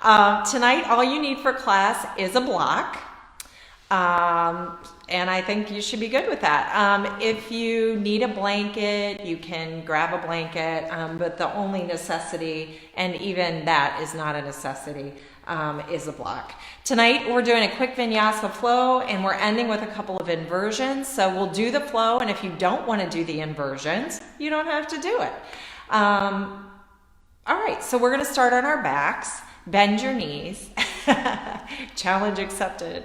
Tonight, all you need for class is a block. And I think you should be good with that. If you need a blanket, you can grab a blanket, but the only necessity, and even that is not a necessity, is a block. Tonight, we're doing a quick Vinyasa flow, and we're ending with a couple of inversions. So we'll do the flow, and if you don't want to do the inversions, you don't have to do it. All right, so we're going to start on our backs. Bend your knees. Challenge accepted.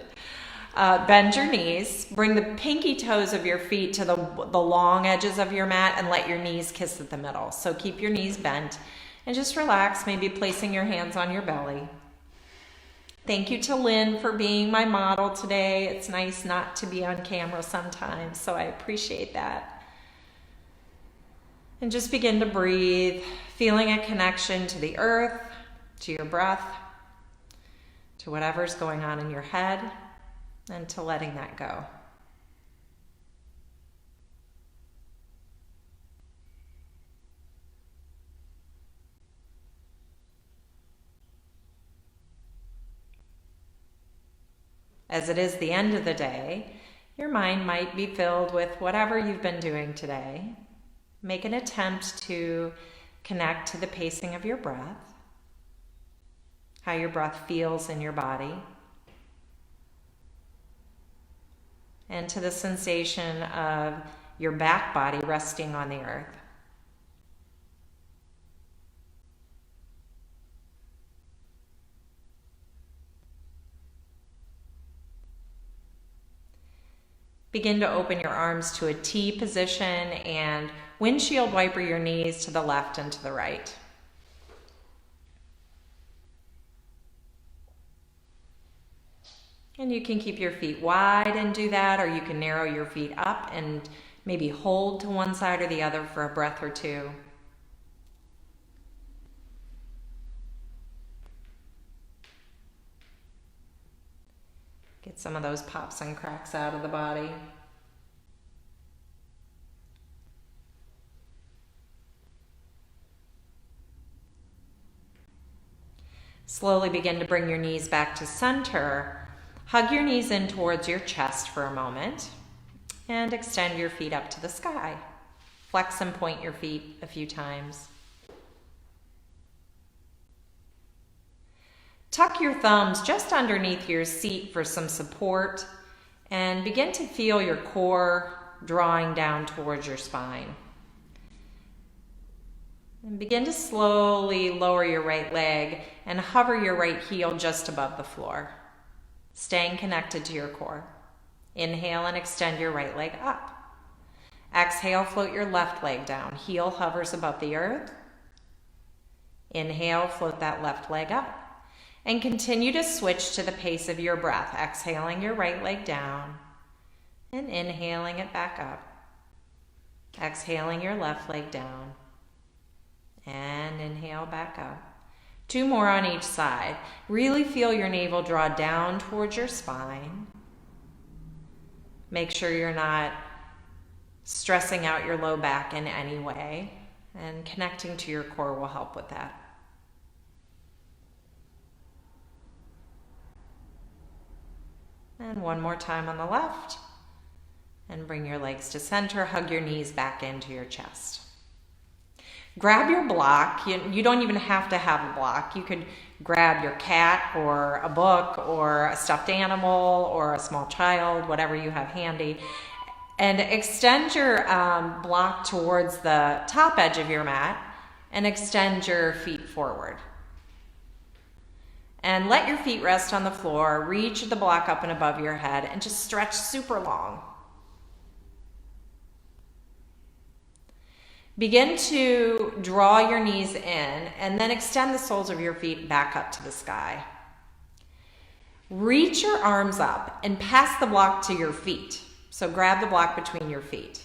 Bend your knees. Bring the pinky toes of your feet to the long edges of your mat and let your knees kiss at the middle. So keep your knees bent and just relax, maybe placing your hands on your belly. Thank you to Lynne for being my model today. It's nice not to be on camera sometimes, so I appreciate that. And just begin to breathe, feeling a connection to the earth, to your breath, to whatever's going on in your head, and to letting that go. As it is the end of the day, your mind might be filled with whatever you've been doing today. Make an attempt to connect to the pacing of your breath, how your breath feels in your body, and to the sensation of your back body resting on the earth. Begin to open your arms to a T position and windshield wiper your knees to the left and to the right. And you can keep your feet wide and do that, or you can narrow your feet up and maybe hold to one side or the other for a breath or two. Get some of those pops and cracks out of the body. Slowly begin to bring your knees back to center. Hug your knees in towards your chest for a moment and extend your feet up to the sky. Flex and point your feet a few times. Tuck your thumbs just underneath your seat for some support and begin to feel your core drawing down towards your spine. And begin to slowly lower your right leg and hover your right heel just above the floor, staying connected to your core. Inhale and extend your right leg up. Exhale, float your left leg down. Heel hovers above the earth. Inhale, float that left leg up. And continue to switch to the pace of your breath, exhaling your right leg down and inhaling it back up. Exhaling your left leg down and inhale back up. 2 more on each side. Really feel your navel draw down towards your spine. Make sure you're not stressing out your low back in any way, and connecting to your core will help with that. And 1 more time on the left. And bring your legs to center. Hug your knees back into your chest. Grab your block. You don't even have to have a block. You could grab your cat or a book or a stuffed animal or a small child, whatever you have handy. And extend your block towards the top edge of your mat and extend your feet forward. And let your feet rest on the floor. Reach the block up and above your head and just stretch super long. Begin to draw your knees in and then extend the soles of your feet back up to the sky. Reach your arms up and pass the block to your feet. So grab the block between your feet.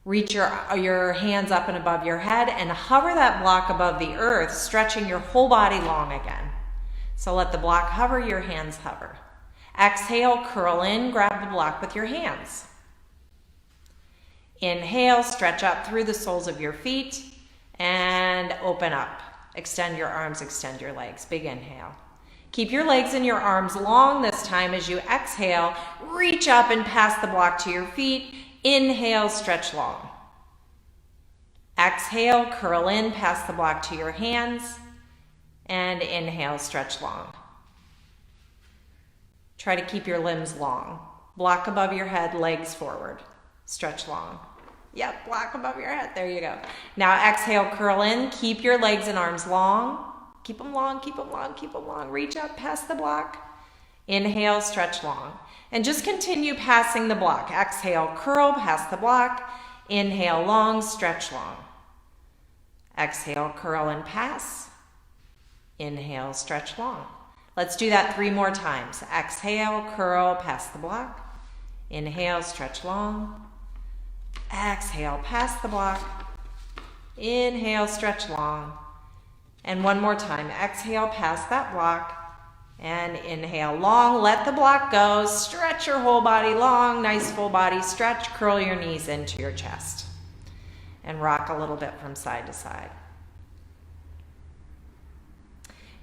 Reach your hands up and above your head and hover that block above the earth, stretching your whole body long again. So let the block hover, your hands hover. Exhale, curl in, grab the block with your hands. Inhale, stretch up through the soles of your feet and open up. Extend your arms, extend your legs. Big inhale. Keep your legs and your arms long this time. As you exhale, reach up and pass the block to your feet. Inhale, stretch long. Exhale, curl in, pass the block to your hands. And inhale, stretch long. Try to keep your limbs long. Block above your head, legs forward. Stretch long. Yep, block above your head. There you go. Now exhale, curl in. Keep your legs and arms long. Keep them long, keep them long, keep them long. Reach up, pass the block. Inhale, stretch long. And just continue passing the block. Exhale, curl, pass the block. Inhale, long, stretch long. Exhale, curl and pass. Inhale, stretch long. Let's do that 3 more times. Exhale, curl, pass the block. Inhale, stretch long. Exhale, pass the block. Inhale, stretch long. And 1 more time. Exhale, pass that block. And inhale, long. Let the block go. Stretch your whole body long. Nice full body stretch. Curl your knees into your chest. And rock a little bit from side to side.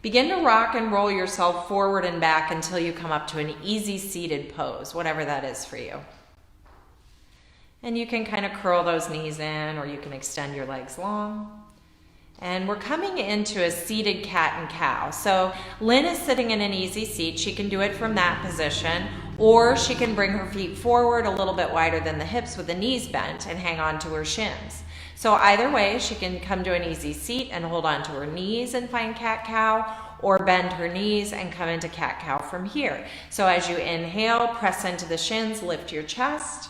Begin to rock and roll yourself forward and back until you come up to an easy seated pose, whatever that is for you. And you can kind of curl those knees in, or you can extend your legs long. And we're coming into a seated cat and cow. So Lynne is sitting in an easy seat. She can do it from that position, or she can bring her feet forward a little bit wider than the hips with the knees bent and hang on to her shins. So either way, she can come to an easy seat and hold on to her knees and find cat-cow, or bend her knees and come into cat-cow from here. So as you inhale, press into the shins, lift your chest.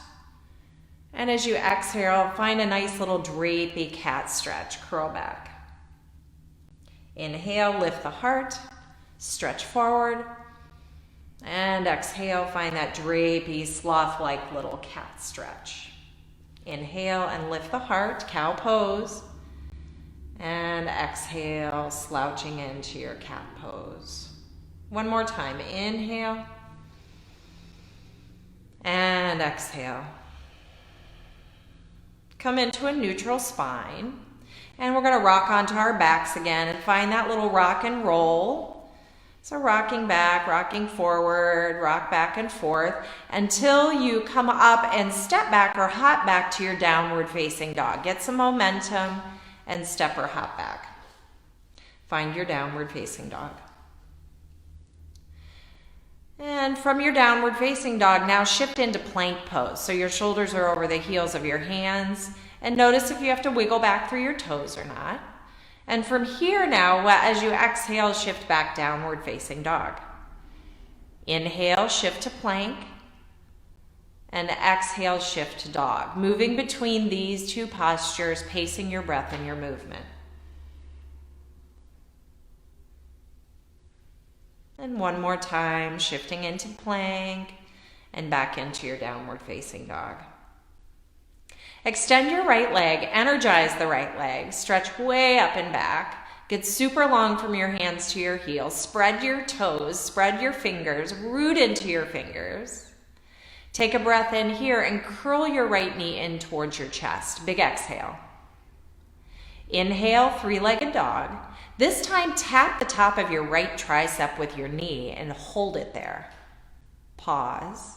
And as you exhale, find a nice little drapey cat stretch, curl back. Inhale, lift the heart, stretch forward. And exhale, find that drapey, sloth-like little cat stretch. Inhale and lift the heart, cow pose. And exhale, slouching into your cat pose. 1 more time. Inhale. And exhale. Come into a neutral spine. And we're going to rock onto our backs again and find that little rock and roll. So rocking back, rocking forward, rock back and forth until you come up and step back or hop back to your downward facing dog. Get some momentum and step or hop back. Find your downward facing dog. And from your downward facing dog, now shift into plank pose. So your shoulders are over the heels of your hands. And notice if you have to wiggle back through your toes or not. And from here now, as you exhale, shift back downward facing dog. Inhale, shift to plank. And exhale, shift to dog. Moving between these 2 postures, pacing your breath and your movement. And 1 more time, shifting into plank and back into your downward facing dog. Extend your right leg, energize the right leg, stretch way up and back. Get super long from your hands to your heels. Spread your toes, spread your fingers, root into your fingers. Take a breath in here and curl your right knee in towards your chest. Big exhale. Inhale, 3-legged dog. This time, tap the top of your right tricep with your knee and hold it there. Pause.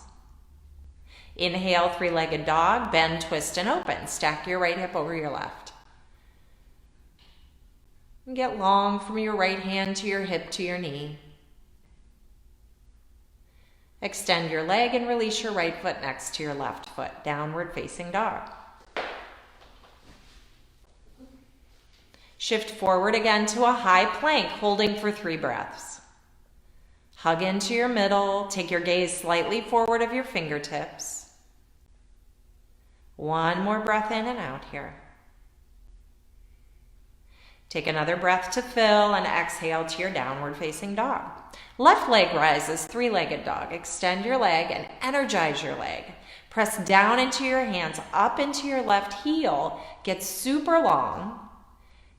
Inhale, 3-legged dog, bend, twist, and open. Stack your right hip over your left. And get long from your right hand to your hip to your knee. Extend your leg and release your right foot next to your left foot. Downward facing dog. Shift forward again to a high plank, holding for 3 breaths. Hug into your middle. Take your gaze slightly forward of your fingertips. 1 more breath in and out here. Take another breath to fill and exhale to your downward facing dog. Left leg rises, 3-legged dog. Extend your leg and energize your leg. Press down into your hands, up into your left heel. Get super long.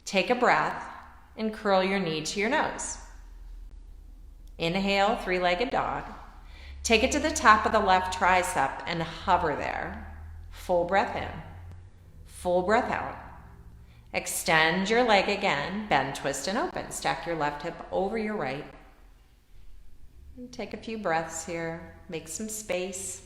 Take a breath and curl your knee to your nose. Inhale, 3-legged dog. Take it to the top of the left tricep and hover there. Full breath in, full breath out. Extend your leg again, bend, twist, and open. Stack your left hip over your right. And take a few breaths here, make some space.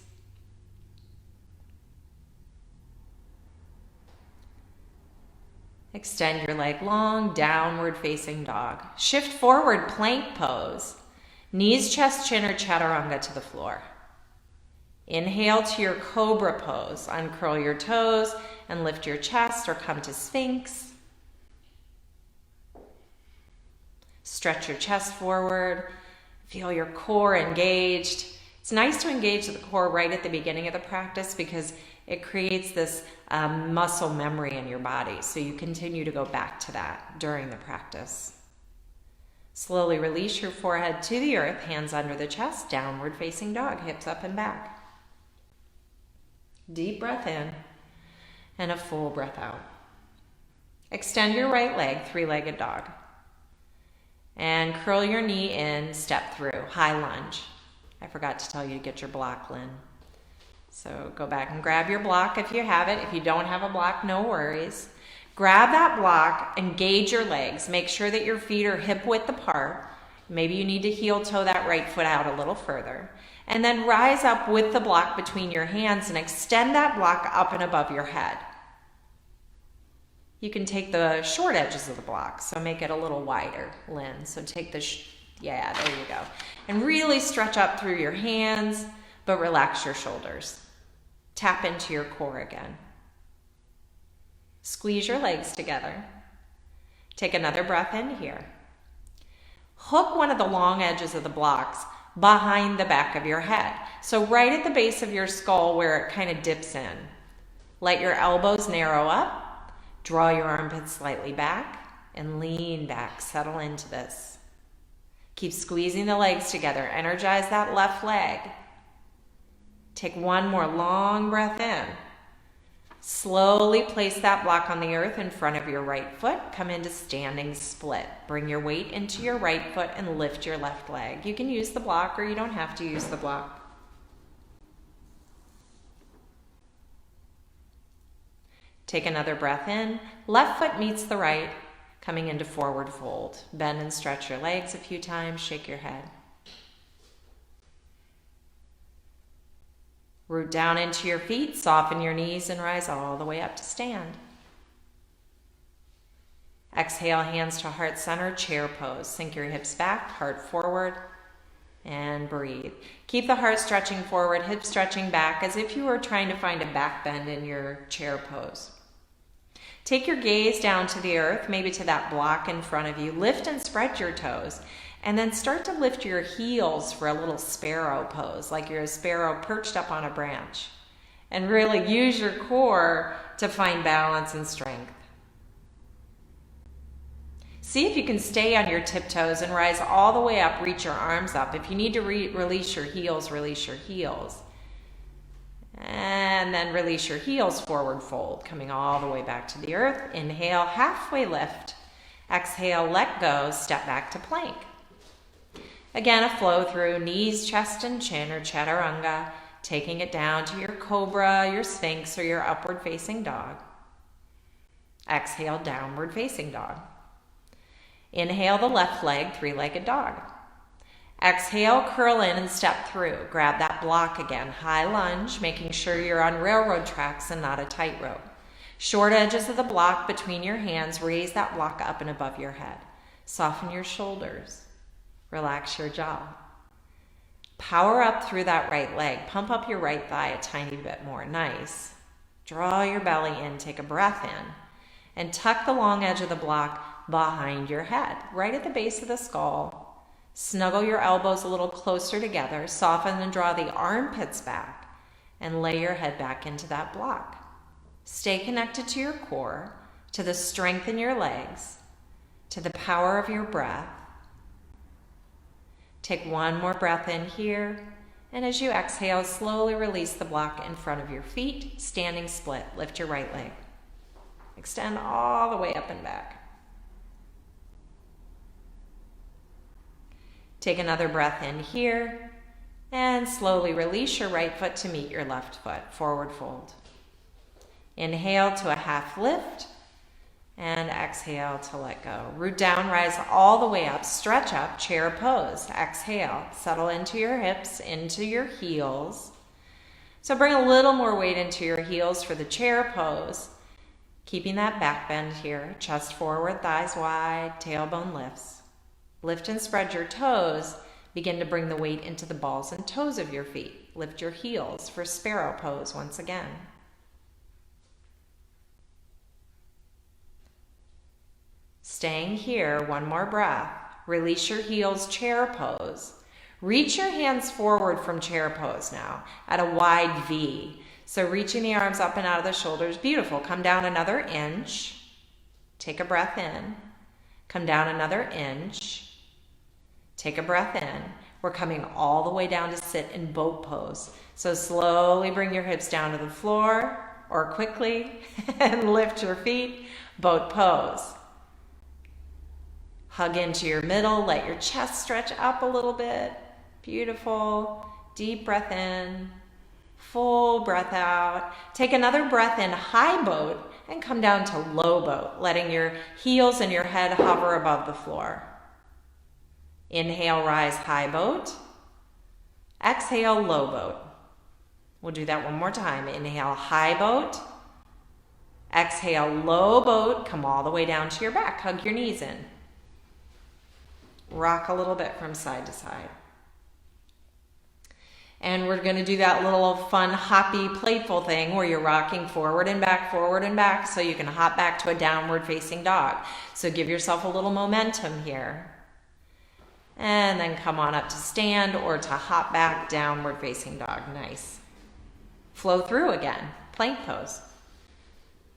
Extend your leg long, downward facing dog. Shift forward, plank pose. Knees, chest, chin, or chaturanga to the floor. Inhale to your cobra pose. Uncurl your toes and lift your chest or come to sphinx. Stretch your chest forward. Feel your core engaged. It's nice to engage the core right at the beginning of the practice because it creates this muscle memory in your body, so you continue to go back to that during the practice. Slowly release your forehead to the earth, hands under the chest, downward facing dog, hips up and back. Deep breath in and a full breath out. Extend your right leg, three-legged dog. And curl your knee in, step through, high lunge. I forgot to tell you to get your block, Lynne. So go back and grab your block if you have it. If you don't have a block, no worries. Grab that block, engage your legs. Make sure that your feet are hip width apart. Maybe you need to heel toe that right foot out a little further. And then rise up with the block between your hands and extend that block up and above your head. You can take the short edges of the block, so make it a little wider, Lynne. So take the, yeah, there you go. And really stretch up through your hands, but relax your shoulders. Tap into your core again. Squeeze your legs together. Take another breath in here. Hook one of the long edges of the blocks behind the back of your head. So right at the base of your skull where it kind of dips in. Let your elbows narrow up. Draw your armpits slightly back and lean back. Settle into this. Keep squeezing the legs together. Energize that left leg. Take one more long breath in. Slowly place that block on the earth in front of your right foot. Come into standing split. Bring your weight into your right foot and lift your left leg. You can use the block or you don't have to use the block. Take another breath in. Left foot meets the right, coming into forward fold. Bend and stretch your legs a few times. Shake your head. Root down into your feet, soften your knees, and rise all the way up to stand. Exhale, hands to heart center, chair pose. Sink your hips back, heart forward, and breathe. Keep the heart stretching forward, hips stretching back, as if you were trying to find a back bend in your chair pose. Take your gaze down to the earth, maybe to that block in front of you. Lift and spread your toes. And then start to lift your heels for a little sparrow pose, like you're a sparrow perched up on a branch. And really use your core to find balance and strength. See if you can stay on your tiptoes and rise all the way up, reach your arms up. If you need to release your heels, release your heels. And then release your heels, forward fold, coming all the way back to the earth. Inhale, halfway lift. Exhale, let go, step back to plank. Again, a flow through knees, chest, and chin, or chaturanga, taking it down to your cobra, your sphinx, or your upward facing dog. Exhale, downward facing dog. Inhale the left leg, three-legged dog. Exhale, curl in and step through. Grab that block again, high lunge, making sure you're on railroad tracks and not a tightrope. Short edges of the block between your hands, raise that block up and above your head. Soften your shoulders. Relax your jaw. Power up through that right leg. Pump up your right thigh a tiny bit more. Nice. Draw your belly in. Take a breath in. And tuck the long edge of the block behind your head, right at the base of the skull. Snuggle your elbows a little closer together. Soften and draw the armpits back. And lay your head back into that block. Stay connected to your core, to the strength in your legs, to the power of your breath. Take one more breath in here, and as you exhale, slowly release the block in front of your feet, standing split. Lift your right leg. Extend all the way up and back. Take another breath in here, and slowly release your right foot to meet your left foot, forward fold. Inhale to a half lift. And exhale to let go. Root down, rise all the way up, stretch up, chair pose. Exhale, settle into your hips, into your heels. So bring a little more weight into your heels for the chair pose. Keeping that back bend here, chest forward, thighs wide, tailbone lifts. Lift and spread your toes. Begin to bring the weight into the balls and toes of your feet. Lift your heels for sparrow pose once again. Staying here, one more breath. Release your heels, chair pose. Reach your hands forward from chair pose now at a wide V. So reaching the arms up and out of the shoulders, beautiful. Come down another inch. Take a breath in. Come down another inch. Take a breath in. We're coming all the way down to sit in boat pose. So slowly bring your hips down to the floor or quickly and lift your feet, boat pose. Hug into your middle, let your chest stretch up a little bit. Beautiful. Deep breath in, full breath out. Take another breath in, high boat, and come down to low boat, letting your heels and your head hover above the floor. Inhale, rise, high boat. Exhale, low boat. We'll do that one more time. Inhale, high boat. Exhale, low boat. Come all the way down to your back. Hug your knees in. Rock a little bit from side to side. And we're going to do that little fun, hoppy, playful thing where you're rocking forward and back, so you can hop back to a downward facing dog. So give yourself a little momentum here. And then come on up to stand or to hop back, downward facing dog. Nice. Flow through again, plank pose.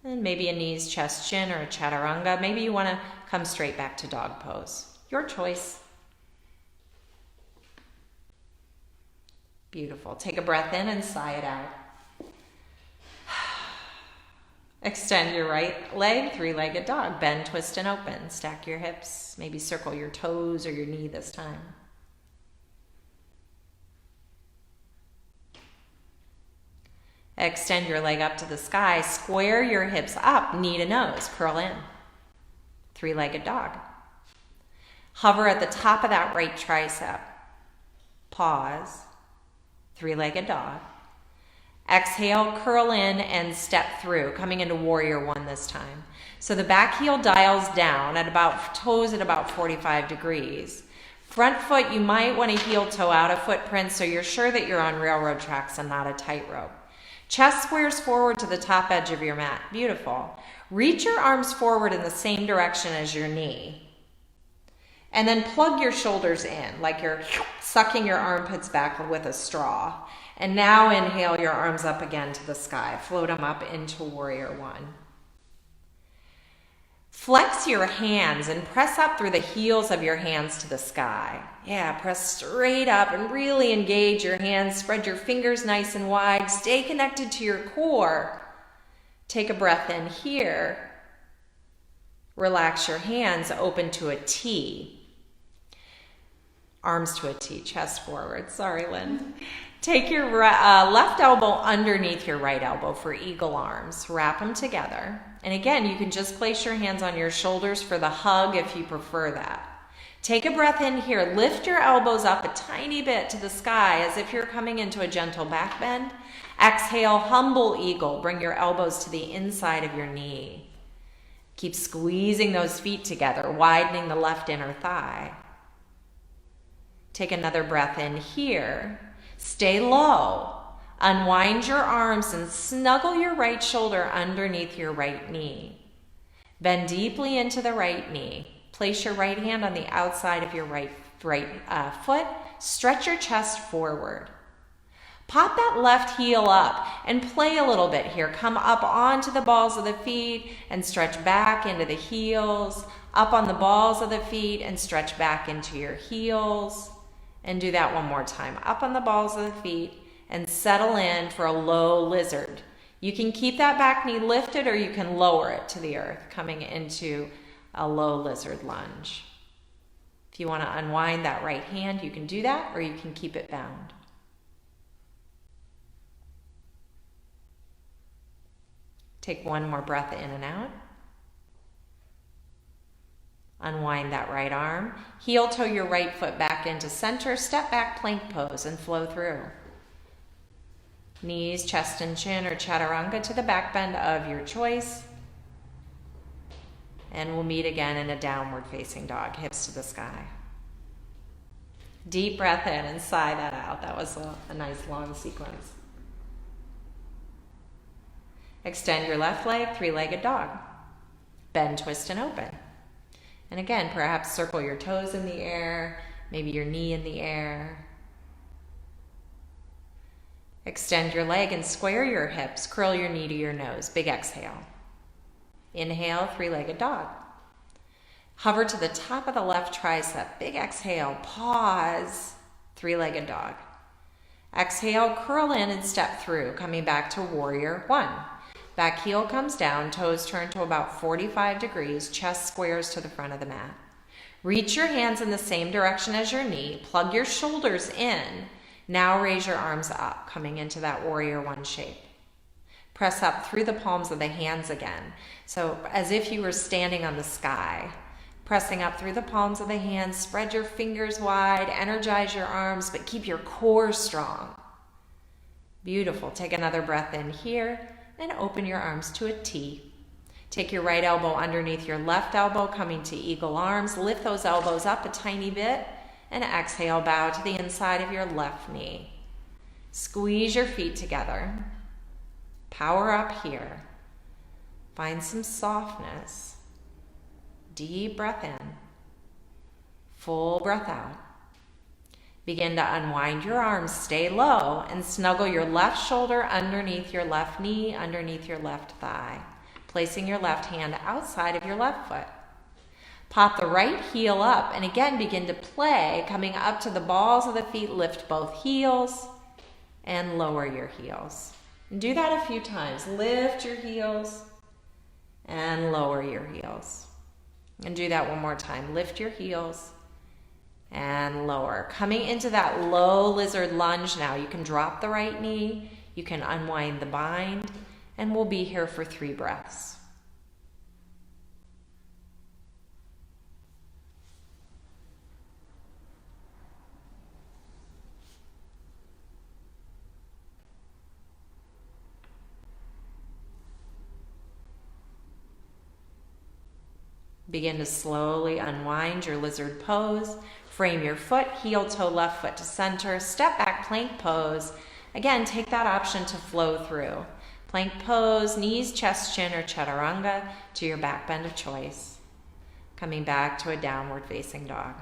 And maybe a knees, chest, chin, or a chaturanga. Maybe you want to come straight back to dog pose. Your choice. Beautiful. Take a breath in and sigh it out. Extend your right leg, three-legged dog. Bend, twist, and open. Stack your hips. Maybe circle your toes or your knee this time. Extend your leg up to the sky. Square your hips up, knee to nose. Curl in. Three-legged dog. Hover at the top of that right tricep. Pause. Three-legged dog. Exhale, curl in and step through, coming into warrior one this time. So the back heel dials down at about toes at about 45 degrees. Front foot, you might want to heel toe out of footprint so you're sure that you're on railroad tracks and not a tightrope. Chest squares forward to the top edge of your mat. Beautiful. Reach your arms forward in the same direction as your knee. And then plug your shoulders in, like you're sucking your armpits back with a straw. And now inhale your arms up again to the sky. Float them up into warrior one. Flex your hands and press up through the heels of your hands to the sky. Yeah, press straight up and really engage your hands. Spread your fingers nice and wide. Stay connected to your core. Take a breath in here. Relax your hands, open to a T. Arms to a T, chest forward. Sorry, Lynne. Take your left elbow underneath your right elbow for eagle arms. Wrap them together. And again, you can just place your hands on your shoulders for the hug if you prefer that. Take a breath in here. Lift your elbows up a tiny bit to the sky as if you're coming into a gentle back bend. Exhale, humble eagle. Bring your elbows to the inside of your knee. Keep squeezing those feet together, widening the left inner thigh. Take another breath in here. Stay low. Unwind your arms and snuggle your right shoulder underneath your right knee. Bend deeply into the right knee. Place your right hand on the outside of your right foot. Stretch your chest forward. Pop that left heel up and play a little bit here. Come up onto the balls of the feet and stretch back into the heels. Up on the balls of the feet and stretch back into your heels. And do that one more time. Up on the balls of the feet and settle in for a low lizard. You can keep that back knee lifted or you can lower it to the earth, coming into a low lizard lunge. If you want to unwind that right hand, you can do that, or you can keep it bound. Take one more breath in and out. Unwind that right arm. Heel toe your right foot back into center. Step back plank pose and flow through. Knees, chest and chin or chaturanga to the back bend of your choice. And we'll meet again in a downward facing dog, hips to the sky. Deep breath in and sigh that out. That was a nice long sequence. Extend your left leg, three-legged dog. Bend, twist, and open. And again, perhaps circle your toes in the air, maybe your knee in the air. Extend your leg and square your hips. Curl your knee to your nose. Big exhale. Inhale, three-legged dog. Hover to the top of the left tricep. Big exhale. Pause. Three-legged dog. Exhale, curl in and step through, coming back to warrior one. Back heel comes down, toes turn to about 45 degrees, chest squares to the front of the mat. Reach your hands in the same direction as your knee. Plug your shoulders in. Now raise your arms up, coming into that warrior one shape. Press up through the palms of the hands again. So as if you were standing on the sky. Pressing up through the palms of the hands, spread your fingers wide, energize your arms, but keep your core strong. Beautiful. Take another breath in here and open your arms to a T. Take your right elbow underneath your left elbow, coming to eagle arms. Lift those elbows up a tiny bit and exhale, bow to the inside of your left knee. Squeeze your feet together. Power up here. Find some softness. Deep breath in. Full breath out. Begin to unwind your arms, stay low, and snuggle your left shoulder underneath your left knee, underneath your left thigh, placing your left hand outside of your left foot. Pop the right heel up, and again begin to play, coming up to the balls of the feet. Lift both heels and lower your heels. And do that a few times. Lift your heels and lower your heels. And do that one more time. Lift your heels and lower. Coming into that low lizard lunge now. You can drop the right knee. You can unwind the bind. And we'll be here for 3 breaths. Begin to slowly unwind your lizard pose. Frame your foot, heel toe left foot to center. Step back, plank pose. Again, take that option to flow through. Plank pose, knees, chest, chin, or chaturanga to your back bend of choice. Coming back to a downward facing dog.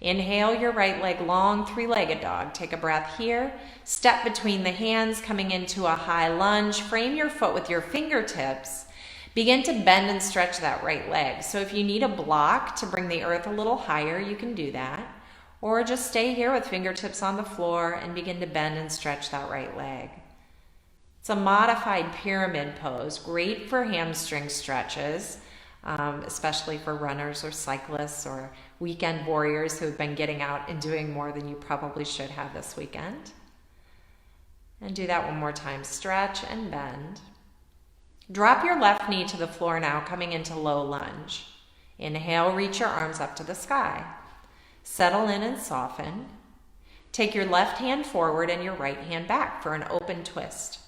Inhale your right leg long, 3-legged dog. Take a breath here. Step between the hands, coming into a high lunge. Frame your foot with your fingertips. Begin to bend and stretch that right leg. So if you need a block to bring the earth a little higher, you can do that. Or just stay here with fingertips on the floor and begin to bend and stretch that right leg. It's a modified pyramid pose, great for hamstring stretches, especially for runners or cyclists or weekend warriors who have been getting out and doing more than you probably should have this weekend. And do that one more time. Stretch and bend. Drop your left knee to the floor now, coming into low lunge. Inhale, reach your arms up to the sky. Settle in and soften. Take your left hand forward and your right hand back for an open twist.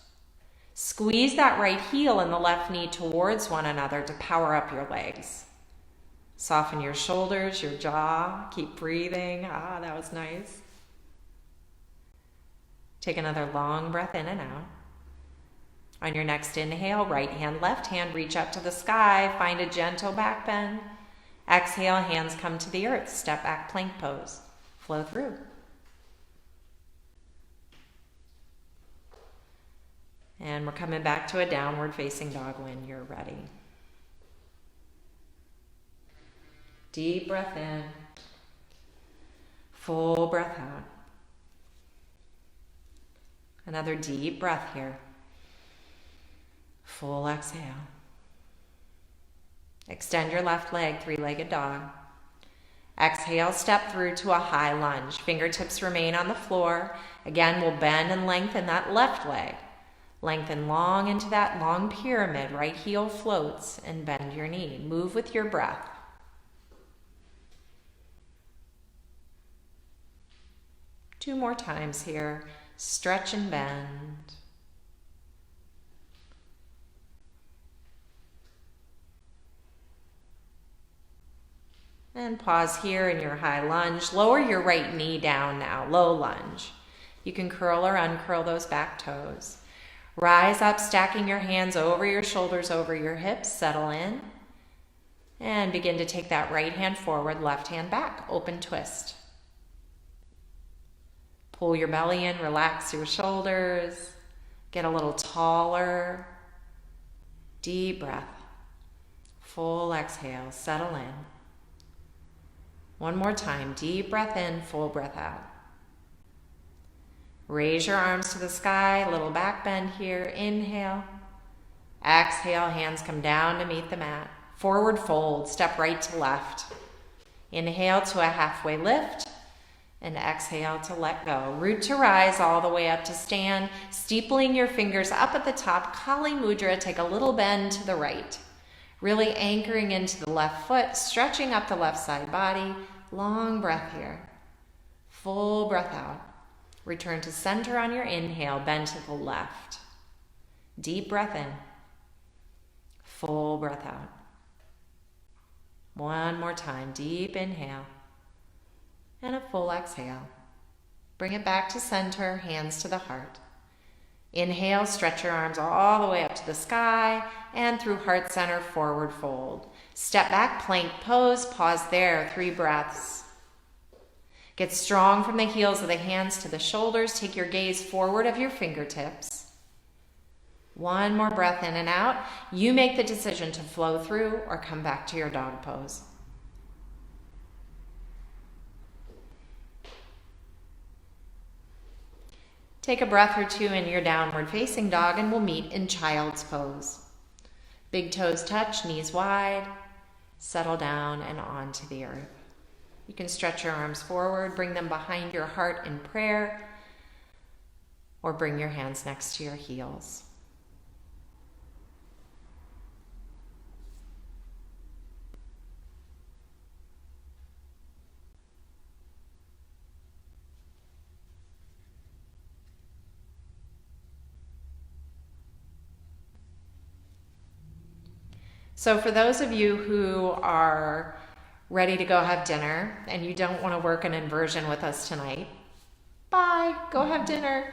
Squeeze that right heel and the left knee towards one another to power up your legs. Soften your shoulders, your jaw. Keep breathing. That was nice. Take another long breath in and out. On your next inhale, right hand, left hand, reach up to the sky. Find a gentle back bend. Exhale, hands come to the earth. Step back, plank pose. Flow through. And we're coming back to a downward facing dog when you're ready. Deep breath in. Full breath out. Another deep breath here. Full exhale. Extend your left leg, 3-legged dog. Exhale, step through to a high lunge. Fingertips remain on the floor. Again, we'll bend and lengthen that left leg. Lengthen long into that long pyramid. Right heel floats and bend your knee. Move with your breath. Two more times here. Stretch and bend. And pause here in your high lunge. Lower your right knee down now, low lunge. You can curl or uncurl those back toes. Rise up, stacking your hands over your shoulders, over your hips. Settle in. And begin to take that right hand forward, left hand back. Open twist. Pull your belly in, relax your shoulders. Get a little taller. Deep breath. Full exhale, settle in. One more time, deep breath in, full breath out. Raise your arms to the sky, little back bend here. Inhale. Exhale, hands come down to meet the mat. Forward fold, step right to left. Inhale to a halfway lift, and exhale to let go. Root to rise all the way up to stand, steepling your fingers up at the top. Kali Mudra, take a little bend to the right. Really anchoring into the left foot, stretching up the left side body. Long breath here. Full breath out. Return to center on your inhale, bend to the left. Deep breath in. Full breath out. One more time, deep inhale. And a full exhale. Bring it back to center, hands to the heart. Inhale, stretch your arms all the way up to the sky and through heart center, forward fold. Step back, plank pose, pause there, 3 breaths. Get strong from the heels of the hands to the shoulders. Take your gaze forward of your fingertips. One more breath in and out. You make the decision to flow through or come back to your dog pose. Take a breath or two in your downward facing dog and we'll meet in child's pose. Big toes touch, knees wide. Settle down and onto the earth. You can stretch your arms forward, bring them behind your heart in prayer, or bring your hands next to your heels. So for those of you who are ready to go have dinner and you don't want to work an inversion with us tonight, bye, go have dinner.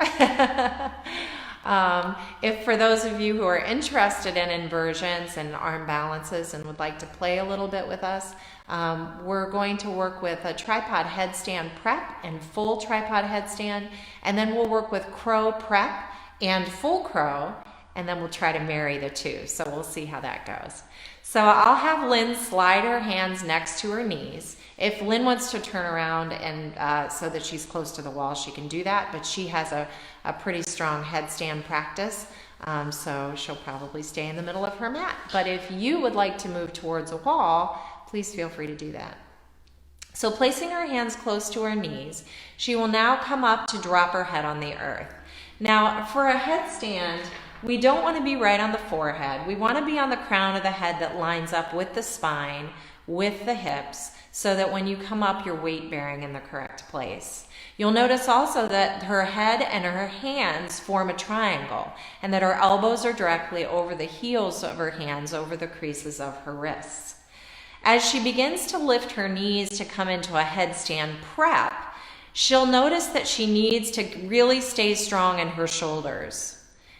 If for those of you who are interested in inversions and arm balances and would like to play a little bit with us, we're going to work with a tripod headstand prep and full tripod headstand, and then we'll work with crow prep and full crow, and then we'll try to marry the two. So we'll see how that goes. So I'll have Lynne slide her hands next to her knees. If Lynne wants to turn around and so that she's close to the wall, she can do that, but she has a pretty strong headstand practice, so she'll probably stay in the middle of her mat. But if you would like to move towards a wall, please feel free to do that. So placing her hands close to her knees, she will now come up to drop her head on the earth. Now, for a headstand, we don't want to be right on the forehead. We want to be on the crown of the head that lines up with the spine, with the hips, so that when you come up, you're weight bearing in the correct place. You'll notice also that her head and her hands form a triangle, and that her elbows are directly over the heels of her hands, over the creases of her wrists. As she begins to lift her knees to come into a headstand prep, she'll notice that she needs to really stay strong in her shoulders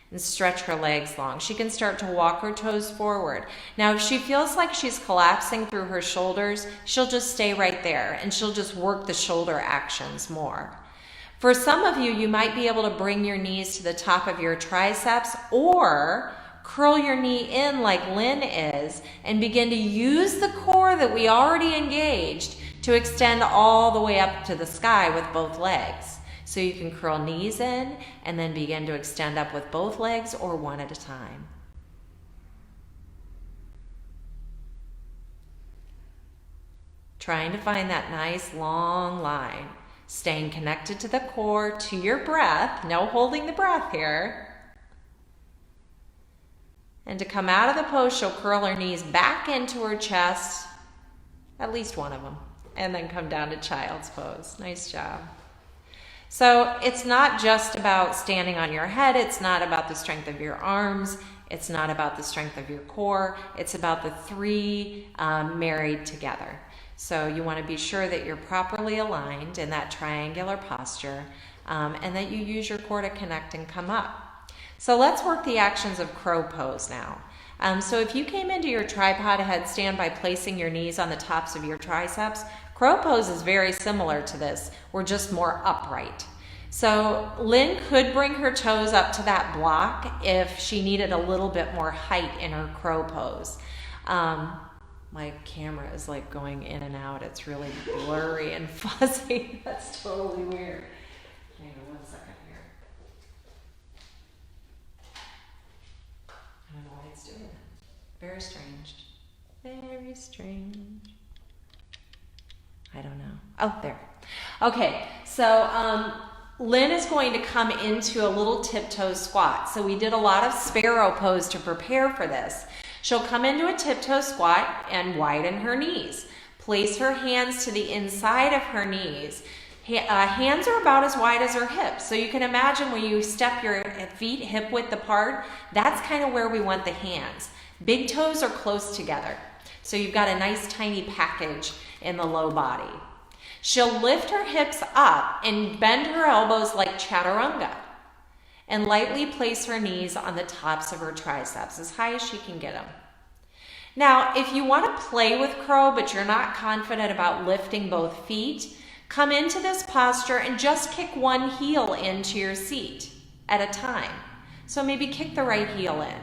and stretch her legs long. She can start to walk her toes forward. Now, if she feels like she's collapsing through her shoulders, she'll just stay right there and she'll just work the shoulder actions more. For some of you, you might be able to bring your knees to the top of your triceps or curl your knee in like Lynne is and begin to use the core that we already engaged to extend all the way up to the sky with both legs. So you can curl knees in and then begin to extend up with both legs or one at a time. Trying to find that nice long line. Staying connected to the core, to your breath. No holding the breath here. And to come out of the pose, she'll curl her knees back into her chest, at least one of them, and then come down to child's pose. Nice job. So it's not just about standing on your head. It's not about the strength of your arms. It's not about the strength of your core. It's about the three married together. So you want to be sure that you're properly aligned in that triangular posture, and that you use your core to connect and come up. So let's work the actions of crow pose now. So if you came into your tripod headstand by placing your knees on the tops of your triceps, crow pose is very similar to this. We're just more upright. So Lynne could bring her toes up to that block if she needed a little bit more height in her crow pose. My camera is like going in and out. It's really blurry and fuzzy. That's totally weird. Hang on 1 second here. I don't know why it's doing that. Very strange. Very strange. I don't know. Oh, there. Okay, so Lynne is going to come into a little tiptoe squat. So we did a lot of sparrow pose to prepare for this. She'll come into a tiptoe squat and widen her knees. Place her hands to the inside of her knees. Hands are about as wide as her hips. So you can imagine when you step your feet hip width apart, that's kind of where we want the hands. Big toes are close together. So you've got a nice tiny package in the low body. She'll lift her hips up and bend her elbows like chaturanga, and lightly place her knees on the tops of her triceps, as high as she can get them. Now, if you want to play with crow, but you're not confident about lifting both feet, come into this posture and just kick one heel into your seat at a time. So maybe kick the right heel in,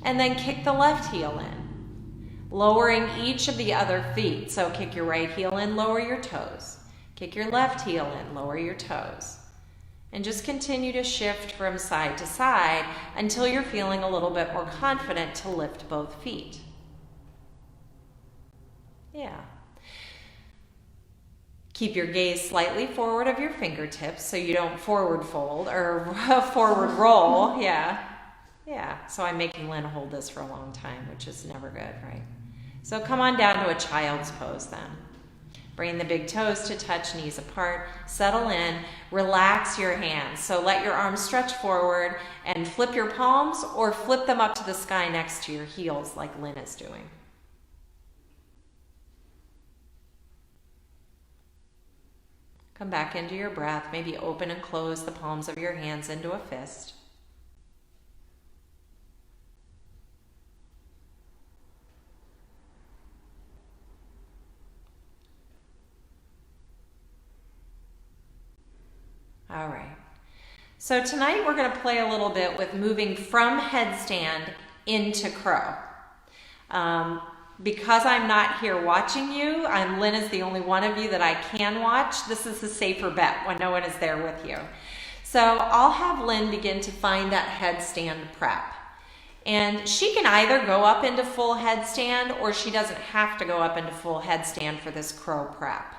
and then kick the left heel in, lowering each of the other feet. So kick your right heel in, lower your toes. Kick your left heel in, lower your toes. And just continue to shift from side to side until you're feeling a little bit more confident to lift both feet. Yeah. Keep your gaze slightly forward of your fingertips so you don't forward fold or forward roll. Yeah. Yeah. So I'm making Lynne hold this for a long time, which is never good, right? So come on down to a child's pose then. Bring the big toes to touch, knees apart. Settle in. Relax your hands. So let your arms stretch forward and flip your palms or flip them up to the sky next to your heels like Lynne is doing. Come back into your breath. Maybe open and close the palms of your hands into a fist. All right. So tonight we're going to play a little bit with moving from headstand into crow. Because I'm not here watching you, Lynne is the only one of you that I can watch. This is a safer bet when no one is there with you. So I'll have Lynne begin to find that headstand prep. And she can either go up into full headstand or she doesn't have to go up into full headstand for this crow prep.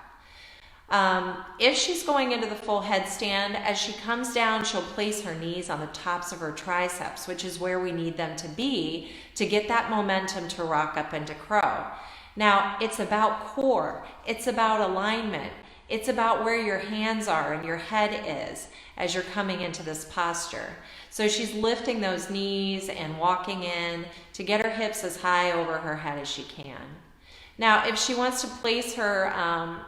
If she's going into the full headstand, as she comes down, she'll place her knees on the tops of her triceps, which is where we need them to be to get that momentum to rock up into crow. Now, it's about core. It's about alignment. It's about where your hands are and your head is as you're coming into this posture. So she's lifting those knees and walking in to get her hips as high over her head as she can. Now, if she wants to place her...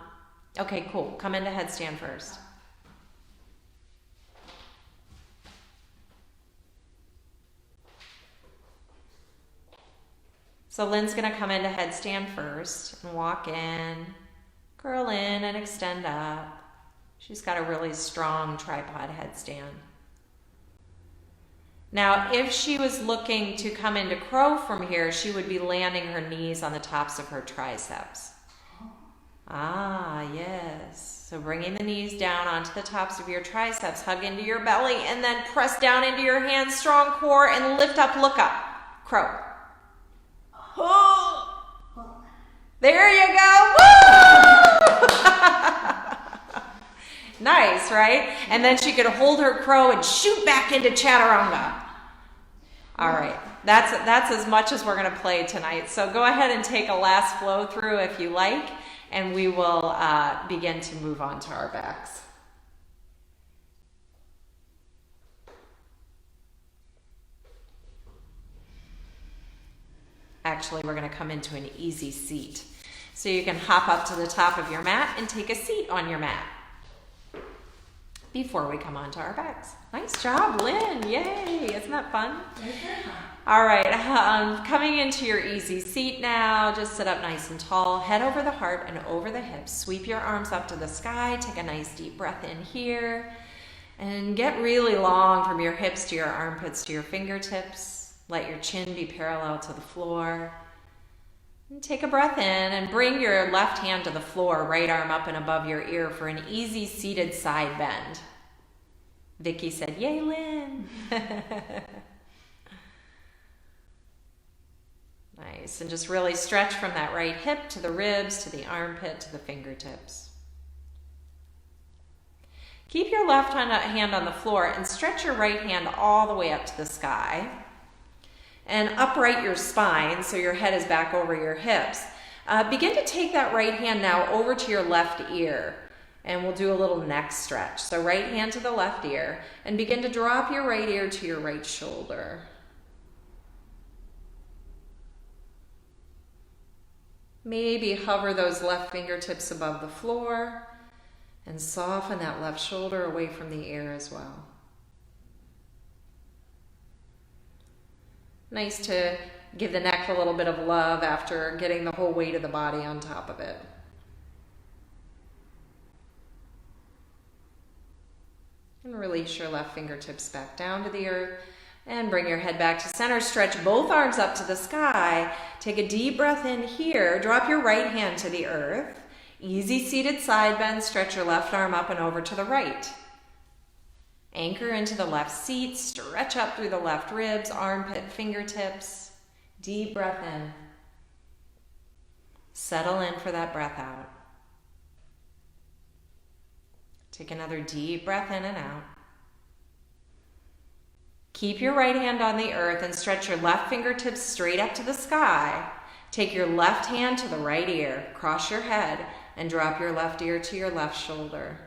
Okay, cool. Come into headstand first. So Lynne's going to come into headstand first and walk in, curl in and extend up. She's got a really strong tripod headstand. Now, if she was looking to come into crow from here, she would be landing her knees on the tops of her triceps. Ah, yes. So bringing the knees down onto the tops of your triceps, hug into your belly, and then press down into your hands, strong core, and lift up, look up. Crow. Oh. There you go. Woo! Nice, right? And then she could hold her crow and shoot back into chaturanga. All right, that's as much as we're going to play tonight. So go ahead and take a last flow through if you like, and we will begin to move on to our backs. Actually, we're going to come into an easy seat. So you can hop up to the top of your mat and take a seat on your mat before we come on to our backs. Nice job, Lynn. Yay. Isn't that fun? All right. Coming into your easy seat now. Just sit up nice and tall. Head over the heart and over the hips. Sweep your arms up to the sky. Take a nice deep breath in here. And get really long from your hips to your armpits to your fingertips. Let your chin be parallel to the floor. And take a breath in and bring your left hand to the floor, right arm up and above your ear for an easy seated side bend. Vicky said, yay, Lynn. Nice. And just really stretch from that right hip to the ribs, to the armpit, to the fingertips. Keep your left hand on the floor and stretch your right hand all the way up to the sky. And upright your spine so your head is back over your hips. Begin to take that right hand now over to your left ear. And we'll do a little neck stretch. So right hand to the left ear. And begin to drop your right ear to your right shoulder. Maybe hover those left fingertips above the floor. And soften that left shoulder away from the ear as well. Nice to give the neck a little bit of love after getting the whole weight of the body on top of it. And release your left fingertips back down to the earth and bring your head back to center. Stretch both arms up to the sky. Take a deep breath in here. Drop your right hand to the earth. Easy seated side bend. Stretch your left arm up and over to the right. Anchor into the left seat, stretch up through the left ribs, armpit, fingertips. Deep breath in. Settle in for that breath out. Take another deep breath in and out. Keep your right hand on the earth and stretch your left fingertips straight up to the sky. Take your left hand to the right ear, cross your head, and drop your left ear to your left shoulder.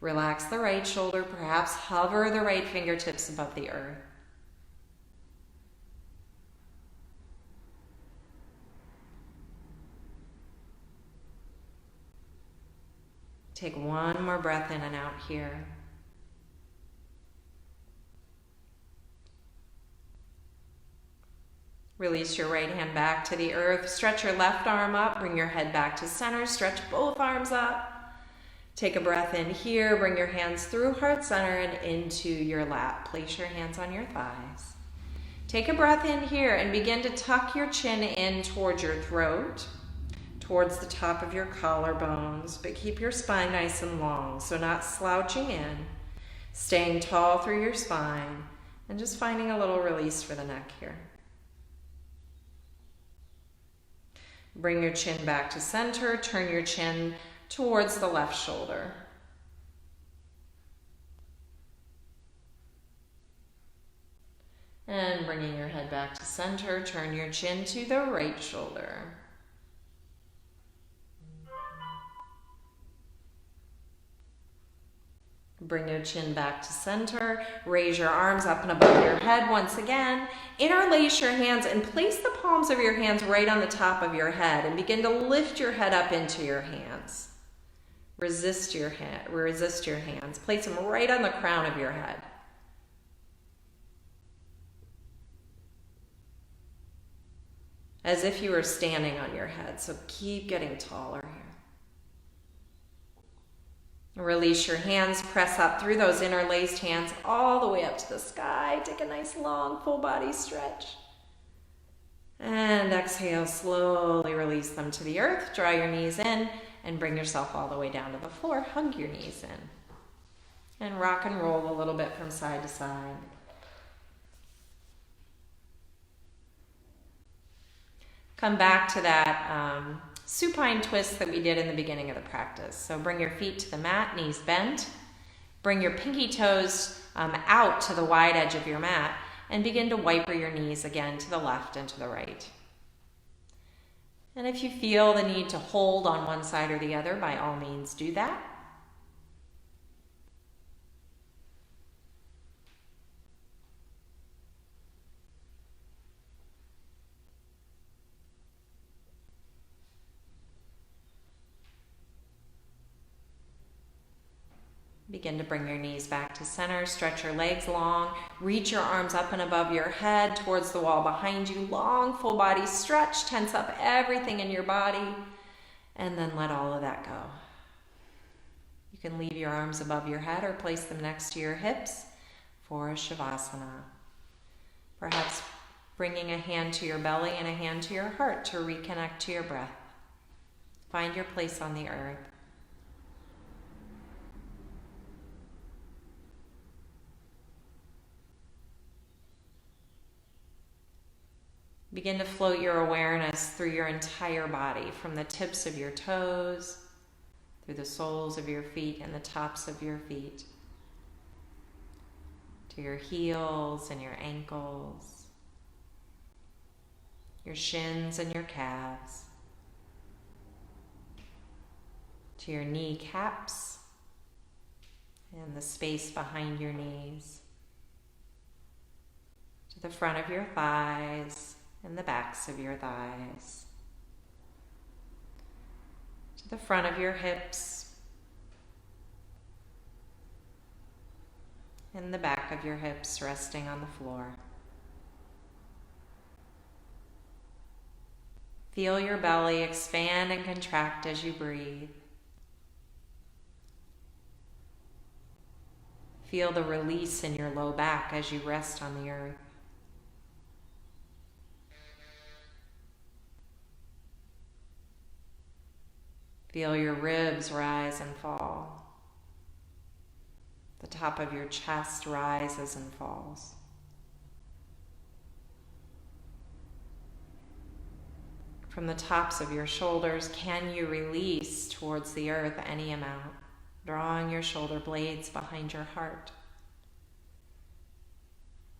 Relax the right shoulder, perhaps hover the right fingertips above the earth. Take one more breath in and out here. Release your right hand back to the earth. Stretch your left arm up. Bring your head back to center. Stretch both arms up. Take a breath in here. Bring your hands through heart center and into your lap. Place your hands on your thighs. Take a breath in here and begin to tuck your chin in towards your throat, towards the top of your collarbones, but keep your spine nice and long, so not slouching in, staying tall through your spine, and just finding a little release for the neck here. Bring your chin back to center. Turn your chin towards the left shoulder. And bringing your head back to center, turn your chin to the right shoulder. Bring your chin back to center. Raise your arms up and above your head once again. Interlace your hands and place the palms of your hands right on the top of your head and begin to lift your head up into your hands. Resist your hands. Place them right on the crown of your head. As if you were standing on your head, so keep getting taller here. Release your hands, press up through those interlaced hands all the way up to the sky. Take a nice long full body stretch. And exhale, slowly release them to the earth. Draw your knees in and bring yourself all the way down to the floor. Hug your knees in. And rock and roll a little bit from side to side. Come back to that supine twist that we did in the beginning of the practice. So bring your feet to the mat, knees bent. Bring your pinky toes out to the wide edge of your mat. and begin to wiper your knees again to the left and to the right. And if you feel the need to hold on one side or the other, by all means do that. Begin to bring your knees back to center. Stretch your legs long. Reach your arms up and above your head towards the wall behind you. Long, full body stretch. Tense up everything in your body. And then let all of that go. You can leave your arms above your head or place them next to your hips for Shavasana. Perhaps bringing a hand to your belly and a hand to your heart to reconnect to your breath. Find your place on the earth. Begin to float your awareness through your entire body, from the tips of your toes, through the soles of your feet and the tops of your feet, to your heels and your ankles, your shins and your calves, to your kneecaps and the space behind your knees, to the front of your thighs and the backs of your thighs, to the front of your hips and the back of your hips resting on the floor. Feel your belly expand and contract as you breathe. Feel the release in your low back as you rest on the earth. Feel your ribs rise and fall. The top of your chest rises and falls. From the tops of your shoulders, can you release towards the earth any amount, drawing your shoulder blades behind your heart?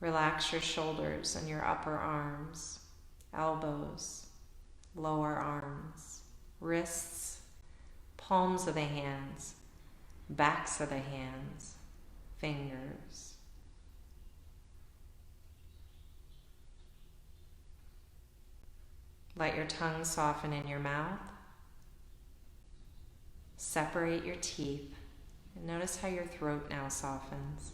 Relax your shoulders and your upper arms, elbows, lower arms, wrists, palms of the hands, backs of the hands, fingers. Let your tongue soften in your mouth. Separate your teeth and notice how your throat now softens.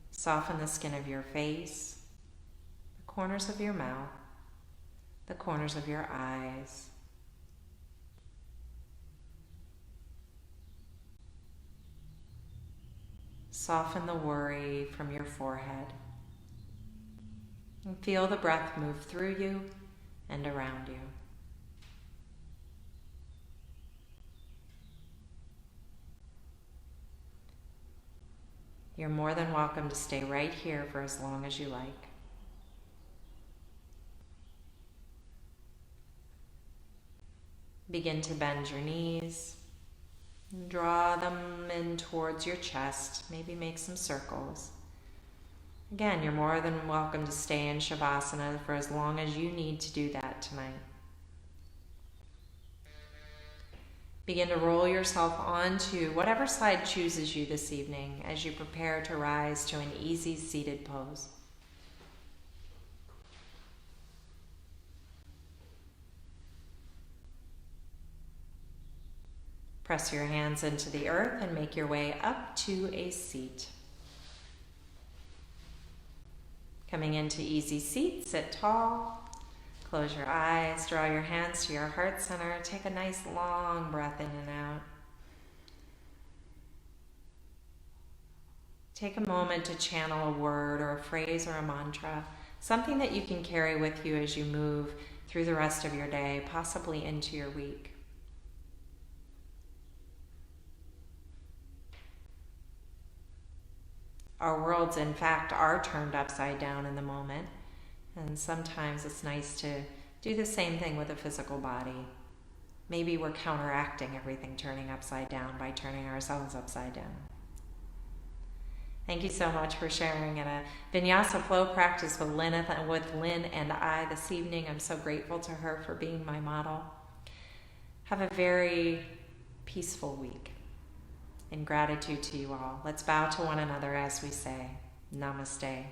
Soften the skin of your face, the corners of your mouth, the corners of your eyes. Soften the worry from your forehead. And feel the breath move through you and around you. You're more than welcome to stay right here for as long as you like. Begin to bend your knees. Draw them in towards your chest. Maybe make some circles. Again, you're more than welcome to stay in Shavasana for as long as you need to do that tonight. Begin to roll yourself onto whatever side chooses you this evening as you prepare to rise to an easy seated pose. Press your hands into the earth and make your way up to a seat. Coming into easy seat, sit tall. Close your eyes, draw your hands to your heart center. Take a nice long breath in and out. Take a moment to channel a word or a phrase or a mantra, something that you can carry with you as you move through the rest of your day, possibly into your week. Our worlds, in fact, are turned upside down in the moment, and sometimes it's nice to do the same thing with a physical body. Maybe we're counteracting everything turning upside down by turning ourselves upside down. Thank you so much for sharing in a Vinyasa flow practice with Lynn and I this evening. I'm so grateful to her for being my model. Have a very peaceful week. In gratitude to you all, let's bow to one another as we say Namaste.